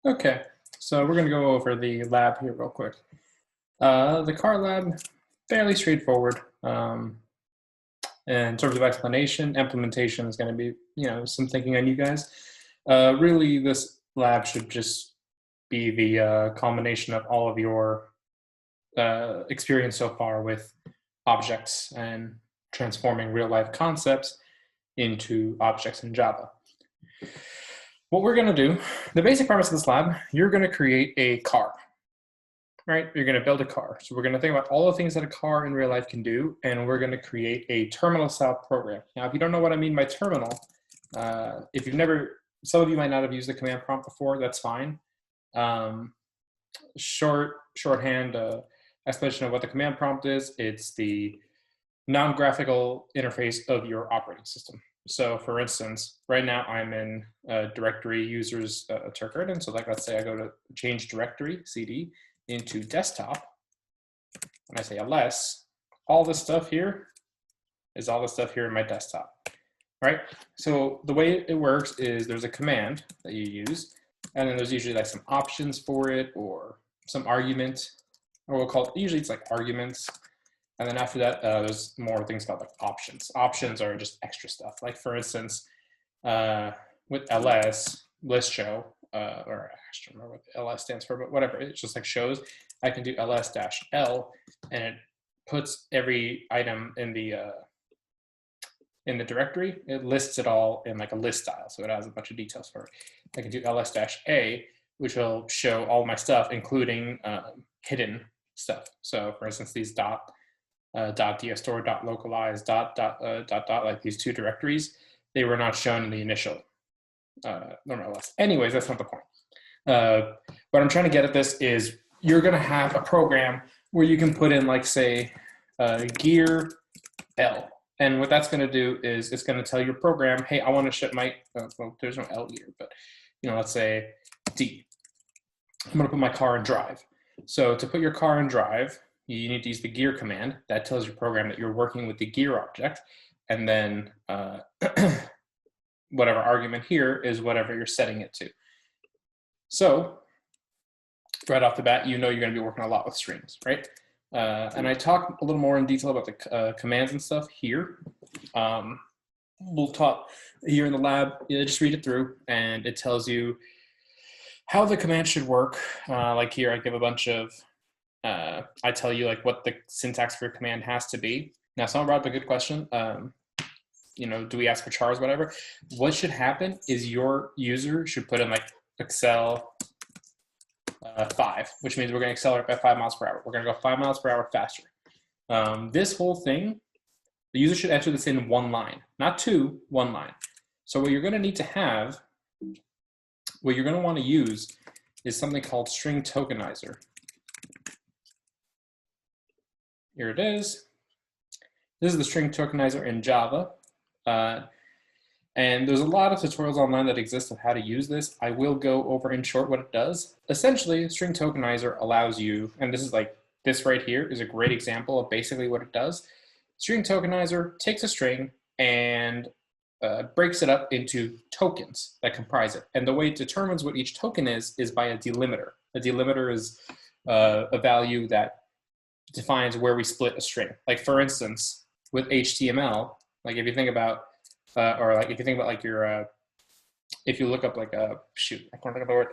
Okay, so we're going to go over the lab here real quick. The car lab, fairly straightforward. In terms of explanation, implementation is going to be, some thinking on you guys. Really, this lab should just be the culmination of all of your experience so far with objects and transforming real life concepts into objects in Java. What we're going to do, the basic premise of this lab, you're going to create a car, right? You're going to build a car. So we're going to think about all the things that a car in real life can do, and we're going to create a terminal style program. Now, if you don't know what I mean by terminal, if you've never, some of you might not have used the command prompt before, that's fine. Shorthand explanation of what the command prompt is, it's the non-graphical interface of your operating system. So for instance, right now I'm in directory users Turkert, and so like let's say I go to change directory, cd, into desktop, and I say ls, all this stuff here is all the stuff here in my desktop, right? So the way it works is there's a command that you use, and then there's usually like some options for it or some argument, or we'll call it, usually it's like arguments. And then after that, there's more things called like options. Options are just extra stuff. Like for instance, with ls, list show, or I don't remember what ls stands for, but whatever, it's just like shows. I can do ls-l, and it puts every item in the directory. It lists it all in like a list style, so it has a bunch of details for it. I can do ls-a, which will show all my stuff, including hidden stuff. So for instance, these .dstore, .localize, like these two directories, they were not shown in the initial ls. Anyways, that's not the point. What I'm trying to get at this is you're going to have a program where you can put in, like, say, gear L. And what that's going to do is it's going to tell your program, hey, I want to ship my, well, there's no L here, but, let's say D. I'm going to put my car in drive. So to put your car in drive, you need to use the gear command. That tells your program that you're working with the gear object. And then whatever argument here is whatever you're setting it to. So right off the bat, you're going to be working a lot with strings, right? And I talk a little more in detail about the commands and stuff here. We'll talk here in the lab. Just read it through, and it tells you how the command should work. Like here, I give a bunch of, I tell you like what the syntax for your command has to be. Now, someone brought up a good question. Do we ask for chars, whatever? What should happen is your user should put in like Excel 5, which means we're going to accelerate by 5 miles per hour. We're going to go 5 miles per hour faster. This whole thing, the user should enter this in one line, not two, one line. So what you're going to need to have, what you're going to want to use is something called string tokenizer. Here it is. This is the string tokenizer in Java. And there's a lot of tutorials online that exist of how to use this. I will go over in short what it does. Essentially, string tokenizer allows you, and this is like, this right here is a great example of basically what it does. String tokenizer takes a string and breaks it up into tokens that comprise it. And the way it determines what each token is by a delimiter. A delimiter is a value that defines where we split a string. Like for instance, with HTML, like if you think about, like your, if you look up like a, I can't think of the word,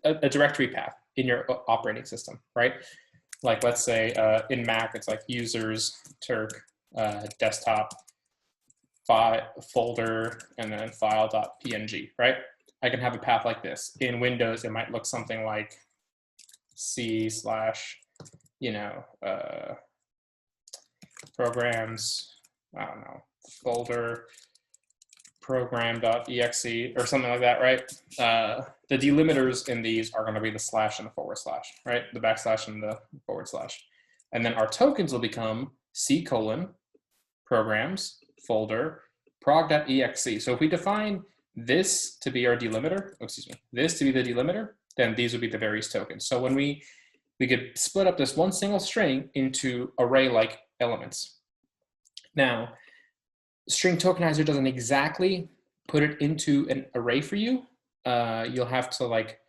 a directory path in your operating system, right? Like let's say in Mac, it's like users, Turk, desktop, folder, and then file.png, right? I can have a path like this. In Windows, it might look something like C/ programs, I don't know, folder, program.exe or something like that, right? The delimiters in these are going to be the slash and the forward slash, right? The backslash and the forward slash. And then our tokens will become C:, programs, folder, prog.exe. So if we define this to be our delimiter, this to be the delimiter, then these would be the various tokens. So when we could split up this one single string into array-like elements. Now, string tokenizer doesn't exactly put it into an array for you. You'll have to like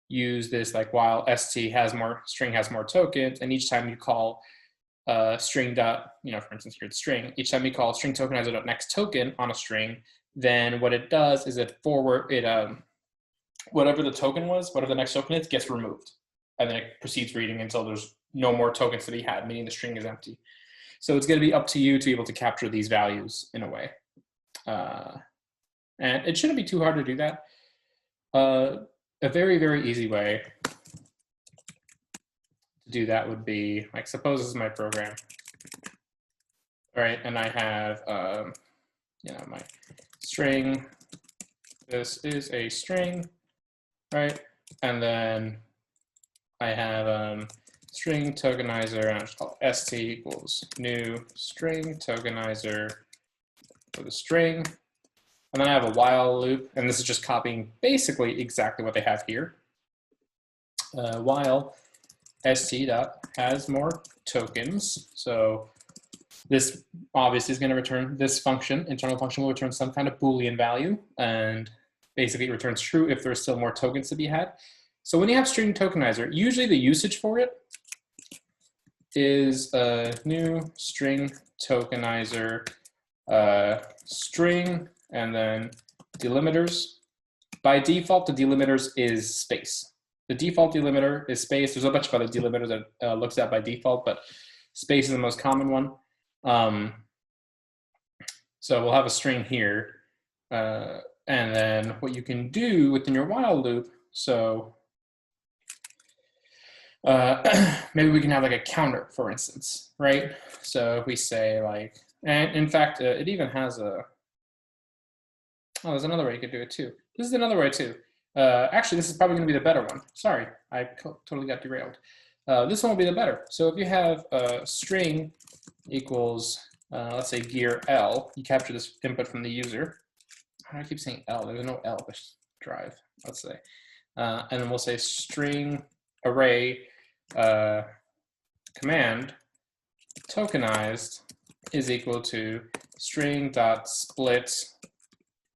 use this like while st has more, string has more tokens, and each time you call string dot, for instance, here's string, each time you call string tokenizer dot next token on a string, then what it does is it whatever the token was, whatever the next token is, gets removed. And then it proceeds reading until there's no more tokens to be had, meaning the string is empty. So it's going to be up to you to be able to capture these values in a way. And it shouldn't be too hard to do that. A very, very easy way to do that would be, like, suppose this is my program, right? And I have, my string, this is a string, right? And then I have string tokenizer, and I just call it st equals new string tokenizer for the string. And then I have a while loop, and this is just copying basically exactly what they have here. While st dot has more tokens. So this obviously is going to return this function. Internal function will return some kind of Boolean value, and basically it returns true if there's still more tokens to be had. So when you have string tokenizer, usually the usage for it is a new string tokenizer string, and then delimiters. By default, the delimiters is space. The default delimiter is space. There's a bunch of other delimiters that looks at by default, but space is the most common one. So we'll have a string here. And then what you can do within your while loop, so maybe we can have like a counter, for instance, right? So if we say like, and in fact, it even has a, oh, there's another way you could do it too. This is another way too. Actually, this is probably going to be the better one. Sorry, I totally got derailed. This one will be the better. So if you have a string equals, let's say gear L, you capture this input from the user. How do I keep saying L? There's no L, just drive, let's say. And then we'll say string array command tokenized is equal to string dot split,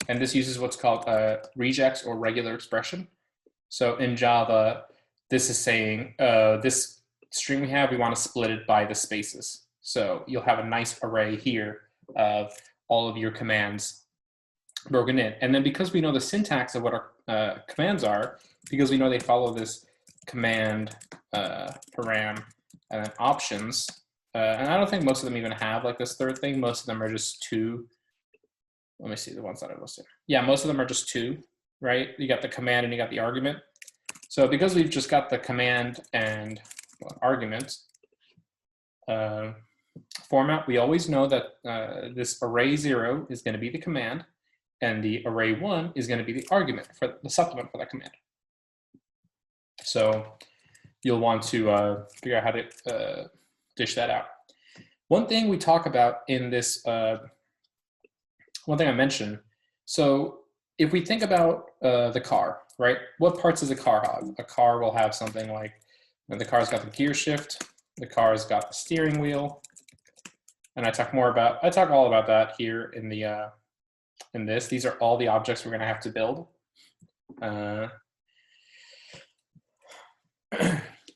and this uses what's called a regex or regular expression. So in Java, this is saying this string we have, we want to split it by the spaces. So you'll have a nice array here of all of your commands broken in. And then because we know the syntax of what our commands are, because we know they follow this command param and then options, and I don't think most of them even have like this third thing. Most of them are just two. Let me see the ones that I listed. Yeah, most of them are just two, right? You got the command and you got the argument. So because we've just got the command and argument format, we always know that this array 0 is going to be the command, and the array 1 is going to be the argument for the supplement for that command. So you'll want to figure out how to dish that out. One thing we talk about in this, one thing I mentioned, so if we think about the car, right? What parts does a car have? A car will have something like, the car's got the gear shift, the car's got the steering wheel, and I talk all about that here in the in this. These are all the objects we're going to have to build. And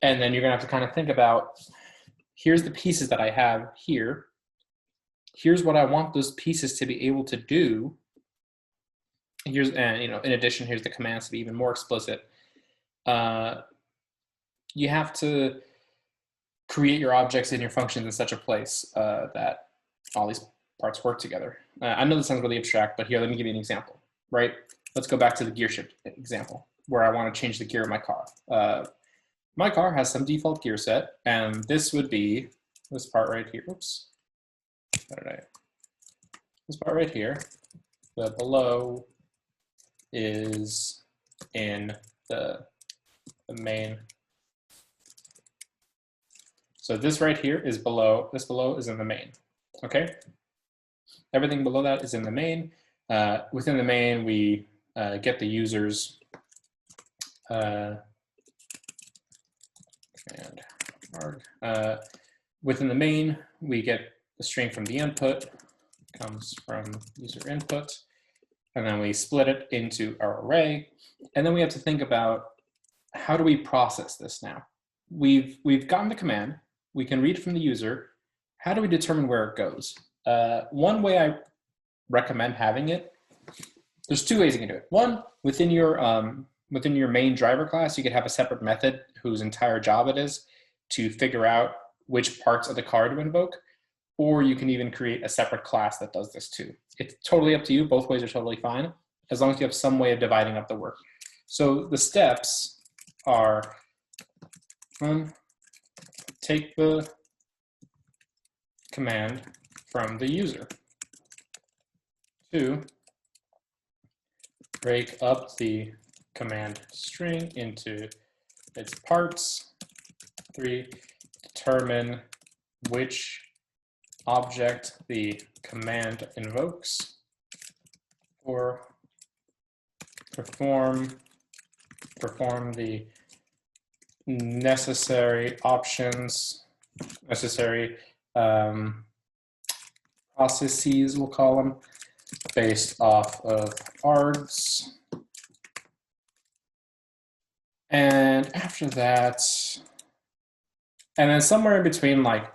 then you're going to have to kind of think about, here's the pieces that I have here. Here's what I want those pieces to be able to do. Here's, and in addition, here's the commands to be even more explicit. You have to create your objects and your functions in such a place that all these parts work together. I know this sounds really abstract, but here, let me give you an example, right? Let's go back to the gear shift example, where I want to change the gear of my car. My car has some default gear set, and this would be this part right here. Oops. This part right here. The below is in the main. So this right here is below. This below is in the main. Okay. Everything below that is in the main. Within the main, we get the users. Within the main, we get the string from the input, comes from user input, and then we split it into our array. And then we have to think about how do we process this now? We've gotten the command. We can read from the user. How do we determine where it goes? One way I recommend having it, there's two ways you can do it. One, within your main driver class, you could have a separate method whose entire job it is to figure out which parts of the car to invoke, or you can even create a separate class that does this too. It's totally up to you. Both ways are totally fine, as long as you have some way of dividing up the work. So the steps are, one, take the command from the user. Two, break up the command string into its parts. Three, determine which object the command invokes. Four, perform the necessary processes, we'll call them, based off of args. And after that, and then somewhere in between like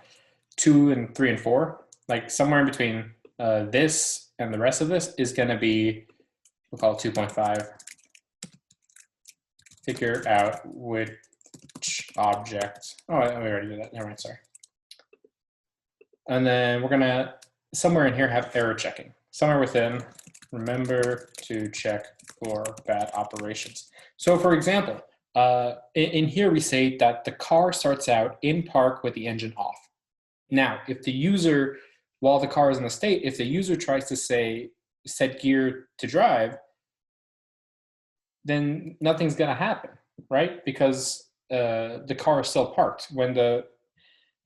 2 and 3 and 4, like somewhere in between this and the rest of this is going to be, we'll call it 2.5. Figure out which object. Oh, we already did that. Never mind, sorry. And then we're going to, somewhere in here, have error checking. Somewhere within, remember to check for bad operations. So for example, in here we say that the car starts out in park with the engine off. Now, if the user, while the car is in the state, if the user tries to say set gear to drive, then nothing's going to happen, right? Because the car is still parked. When the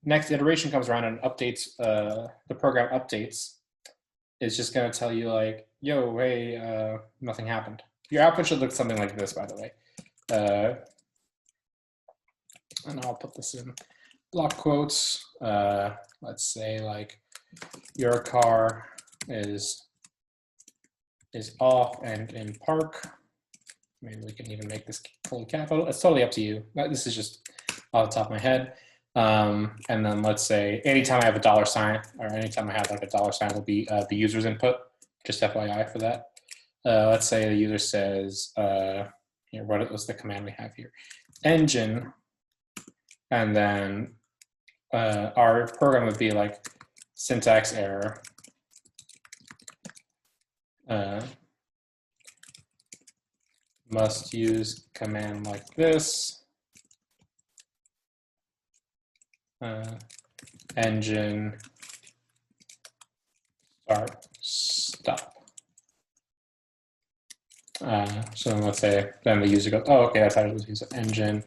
next iteration comes around and updates, the program updates, it's just going to tell you like, yo, hey, nothing happened. Your output should look something like this, by the way. And I'll put this in block quotes. Let's say like your car is off and in park. Maybe we can even make this fully capital. It's totally up to you. This is just off the top of my head. And then let's say anytime I have a $sign, or anytime I have like a $sign, will be the user's input. Just FYI for that. Let's say the user says, here, what's the command we have here? Engine, and then our program would be like syntax error. Must use command like this. Engine stop. So let's say then the user goes, oh, okay, that's how it was used. Engine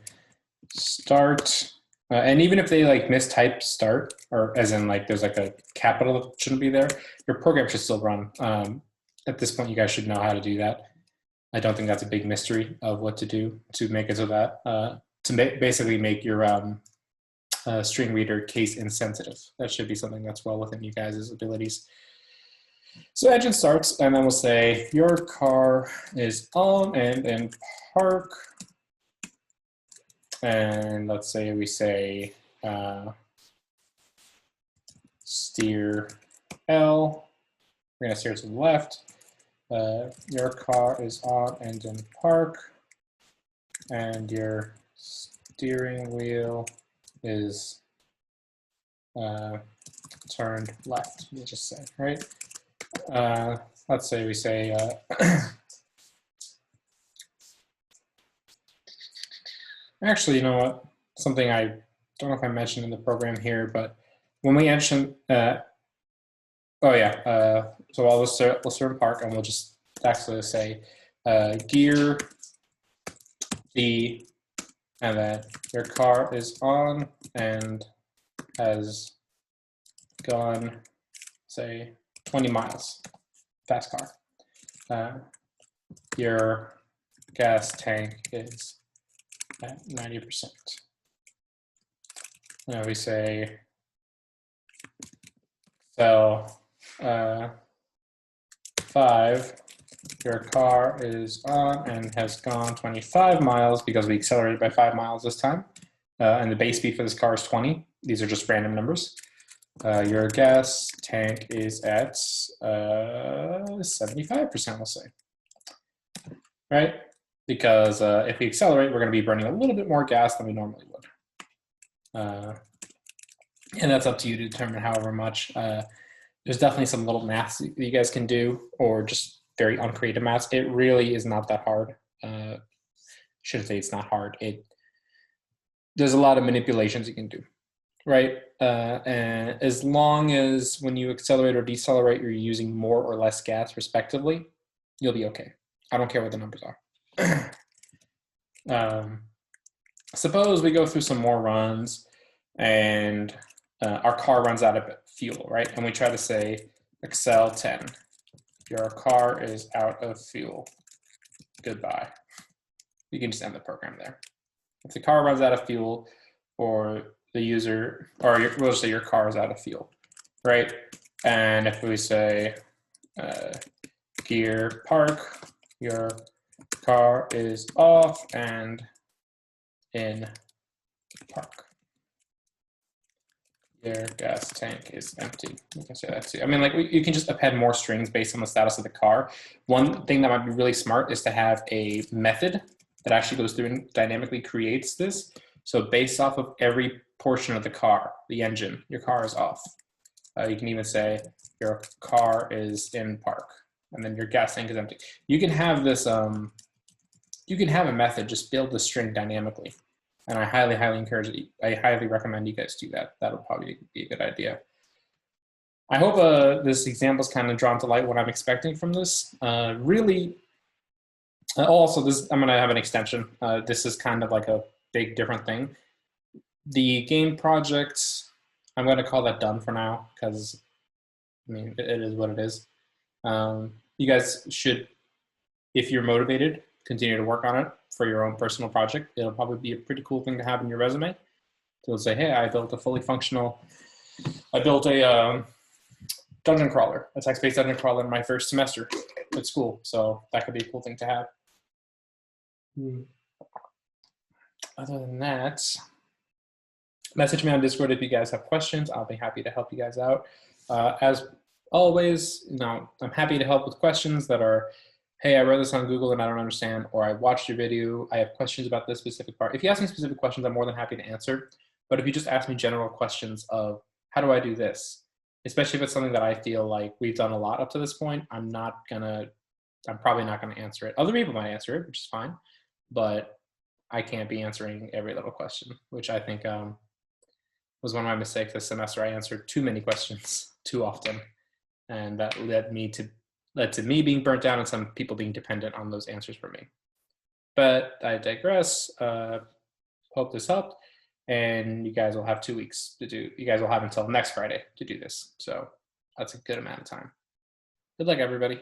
start. And even if they like mistype start, or as in like there's like a capital that shouldn't be there, your program should still run. At this point, you guys should know how to do that. I don't think that's a big mystery of what to do to make it so that, basically make your string reader case insensitive. That should be something that's well within you guys' abilities. So engine starts, and then we'll say your car is on and in park. And let's say we say steer L. We're going to steer to the left. Your car is on and in park, and your steering wheel is turned left, we'll just say, right? Let's say we say, actually, you know what? Something I don't know if I mentioned in the program here, but when we mention, oh yeah, so we'll start in park, and we'll just actually say gear D, and then your car is on and has gone, say, 20 miles, fast car. Your gas tank is at 90%. Now we say cell 5 your car is on and has gone 25 miles because we accelerated by 5 miles this time. And the base speed for this car is 20. These are just random numbers. Your gas tank is at 75%, we'll say. Right? Because if we accelerate, we're going to be burning a little bit more gas than we normally would. And that's up to you to determine however much. There's definitely some little maths that you guys can do, or just very uncreative maths. It really is not that hard. Shouldn't say it's not hard. There's a lot of manipulations you can do, right? And as long as when you accelerate or decelerate, you're using more or less gas respectively, you'll be okay. I don't care what the numbers are. Suppose we go through some more runs and our car runs out of fuel, right? And we try to say, Excel 10, your car is out of fuel. Goodbye. You can just end the program there. If the car runs out of fuel, or the user, or we'll just say your car is out of fuel, right? And if we say gear park, your car is off and in park. Your gas tank is empty. You can say that too. I mean, like, you can just append more strings based on the status of the car. One thing that might be really smart is to have a method that actually goes through and dynamically creates this. So based off of every portion of the car, the engine, your car is off. You can even say your car is in park, and then your gas tank is empty. You can have this, you can have a method just build the string dynamically. And I highly, highly encourage it. I highly recommend you guys do that. That'll probably be a good idea. I hope this example is kind of drawn to light what I'm expecting from this. Really, also, I'm going to have an extension. This is kind of like a big different thing. The game project, I'm going to call that done for now because, I mean, it is what it is. You guys should, if you're motivated, continue to work on it for your own personal project. It'll probably be a pretty cool thing to have in your resume. So say, hey, I built a fully functional, I built a dungeon crawler, a text-based dungeon crawler in my first semester at school. So that could be a cool thing to have. Other than that, message me on Discord if you guys have questions. I'll be happy to help you guys out. As always, I'm happy to help with questions that are, hey, I read this on Google and I don't understand, or I watched your video, I have questions about this specific part. If you ask me specific questions, I'm more than happy to answer. But if you just ask me general questions of, how do I do this? Especially if it's something that I feel like we've done a lot up to this point, I'm probably not gonna answer it. Other people might answer it, which is fine, but I can't be answering every little question, which I think was one of my mistakes this semester. I answered too many questions too often, and that led to me being burnt down and some people being dependent on those answers for me. But I digress. Hope this helped. And you guys will have 2 weeks to do, you guys will have until next Friday to do this. So that's a good amount of time. Good luck, everybody.